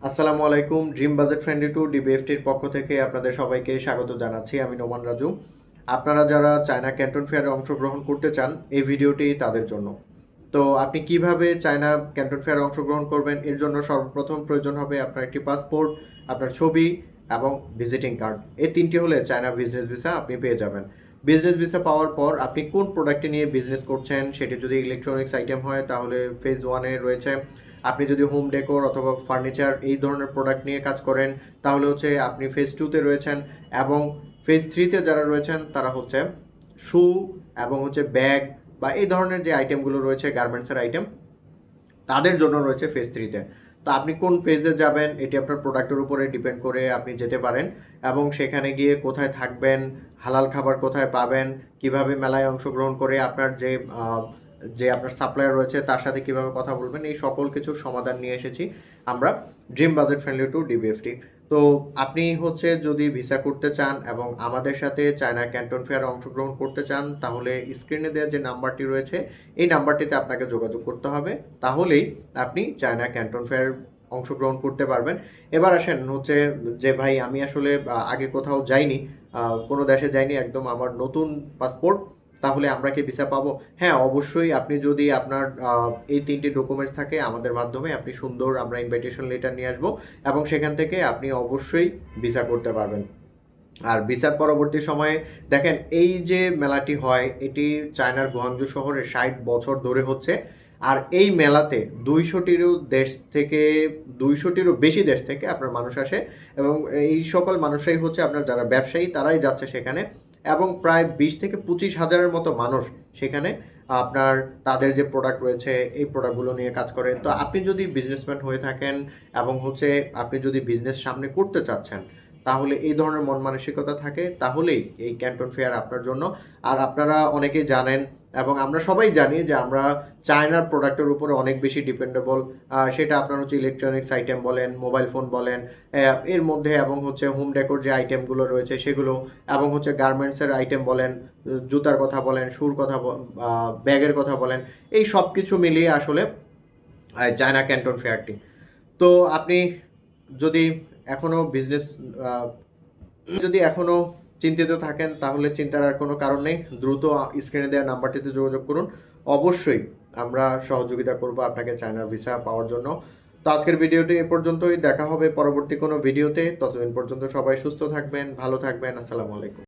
আসসালামু আলাইকুম। Dream budget friendly two ডিবিএফটির পক্ষ থেকে আপনাদের সবাইকে স্বাগত জানাচ্ছি। আমি নোমান রাজু। আপনারা যারা চায়না ক্যান্টন ফেয়ারে অংশগ্রহণ করতে চান, এই ভিডিওটি তাদের জন্য। তো আপনি কিভাবে চায়না ক্যান্টন ফেয়ারে অংশগ্রহণ করবেন, এর জন্য সর্বপ্রথম প্রয়োজন হবে আপনার একটি পাসপোর্ট, আপনার ছবি এবং ভিজিটিং কার্ড। এই তিনটি হলে চায়না বিজনেস ভিসা আপনি পেয়ে যাবেন। বিজনেস ভিসা পাওয়ার পর আপনি কোন প্রোডাক্টটি নিয়ে বিজনেস করছেন, সেটি যদি ইলেকট্রনিক্স আইটেম হয় তাহলে ফেজ ওয়ানে রয়েছে। আপনি যদি হোম ডেকোর অথবা ফার্নিচার এই ধরনের প্রোডাক্ট নিয়ে কাজ করেন তাহলে হচ্ছে আপনি ফেজ টুতে রয়েছেন, এবং ফেজ থ্রিতে যারা রয়েছেন তারা হচ্ছে শু এবং হচ্ছে ব্যাগ বা এই ধরনের যে আইটেমগুলো রয়েছে গার্মেন্টসের আইটেম, তাদের জন্য রয়েছে ফেজ থ্রিতে। তো আপনি কোন ফেজে যাবেন এটি আপনার প্রোডাক্টের উপরে ডিপেন্ড করে আপনি যেতে পারেন, এবং সেখানে গিয়ে কোথায় থাকবেন, হালাল খাবার কোথায় পাবেন, কিভাবে মেলায় অংশগ্রহণ করে আপনার যে আপনার সাপ্লায়ার রয়েছে তার সাথে কিভাবে কথা বলবেন, এই সকল কিছুর সমাধান নিয়ে এসেছি আমরা ড্রিম বাজেট ফ্রেন্ডলি টু ডিবিএফটি। তো আপনি হচ্ছে যদি ভিসা করতে চান এবং আমাদের সাথে চায়না ক্যান্টন ফেয়ারে অংশগ্রহণ করতে চান তাহলে স্ক্রিনে দেওয়া যে নাম্বারটি রয়েছে এই নাম্বারটিতে আপনাকে যোগাযোগ করতে হবে, তাহলেই আপনি চায়না ক্যান্টন ফেয়ার অংশগ্রহণ করতে পারবেন। এবার আসেন হচ্ছে যে ভাই আমি আসলে আগে কোথাও যাইনি, কোনো দেশে যাইনি, একদম আমার নতুন পাসপোর্ট, তাহলে আমরা কি ভিসা পাবো? হ্যাঁ, অবশ্যই। আপনি যদি আপনার এই তিনটি ডকুমেন্টস থাকে আমাদের মাধ্যমে আপনি সুন্দর আমরা ইনভাইটেশন লেটার নিয়ে আসবো, এবং সেখান থেকে আপনি অবশ্যই ভিসা করতে পারবেন। আর ভিসার পরবর্তী সময়ে দেখেন, এই যে মেলাটি হয় এটি চায়নার গুয়াংজু শহরে 60 বছর ধরে হচ্ছে। আর এই মেলাতে 200টিরও বেশি দেশ থেকে আপনার মানুষ আসে, এবং এই সকল মানুষরাই হচ্ছে আপনার যারা ব্যবসায়ী তারাই যাচ্ছে সেখানে, এবং প্রায় 20 থেকে 25 হাজারের মতো মানুষ সেখানে আপনার তাদের যে প্রোডাক্ট রয়েছে এই প্রোডাক্টগুলো নিয়ে কাজ করে। তো আপনি যদি বিজনেসম্যান হয়ে থাকেন এবং হচ্ছে আপনি যদি বিজনেস সামনে করতে চাচ্ছেন, তাহলে এই ধরনের মন মানসিকতা থাকে তাহলেই এই ক্যান্টন ফেয়ার আপনার জন্য। আর আপনারা অনেকেই জানেন এবং আমরা সবাই জানি যে আমরা চায়নার প্রোডাক্টের উপরে অনেক বেশি ডিপেন্ডেবল। সেটা আপনার হচ্ছে ইলেকট্রনিক্স আইটেম বলেন, মোবাইল ফোন বলেন, এর মধ্যে এবং হচ্ছে হোম ডেকোর যে আইটেমগুলো রয়েছে সেগুলো, এবং হচ্ছে গার্মেন্টসের আইটেম বলেন, জুতার কথা বলেন, শুর কথা, ব্যাগের কথা বলেন, এই সব কিছু মিলিয়ে আসলে চায়না ক্যান্টন ফেয়ারটি। তো আপনি যদি এখনও বিজনেস যদি এখনও চিন্তিত থাকেন তাহলে চিন্তার আর কোনো কারণ নেই। দ্রুত স্ক্রিনে দেওয়া নাম্বারটিতে যোগাযোগ করুন। অবশ্যই আমরা সহযোগিতা করব আপনাকে চায়নার ভিসা পাওয়ার জন্য। তো আজকের ভিডিওটি এ পর্যন্তই। দেখা হবে পরবর্তী কোনো ভিডিওতে। ততদিন পর্যন্ত সবাই সুস্থ থাকবেন, ভালো থাকবেন। আসসালামু আলাইকুম।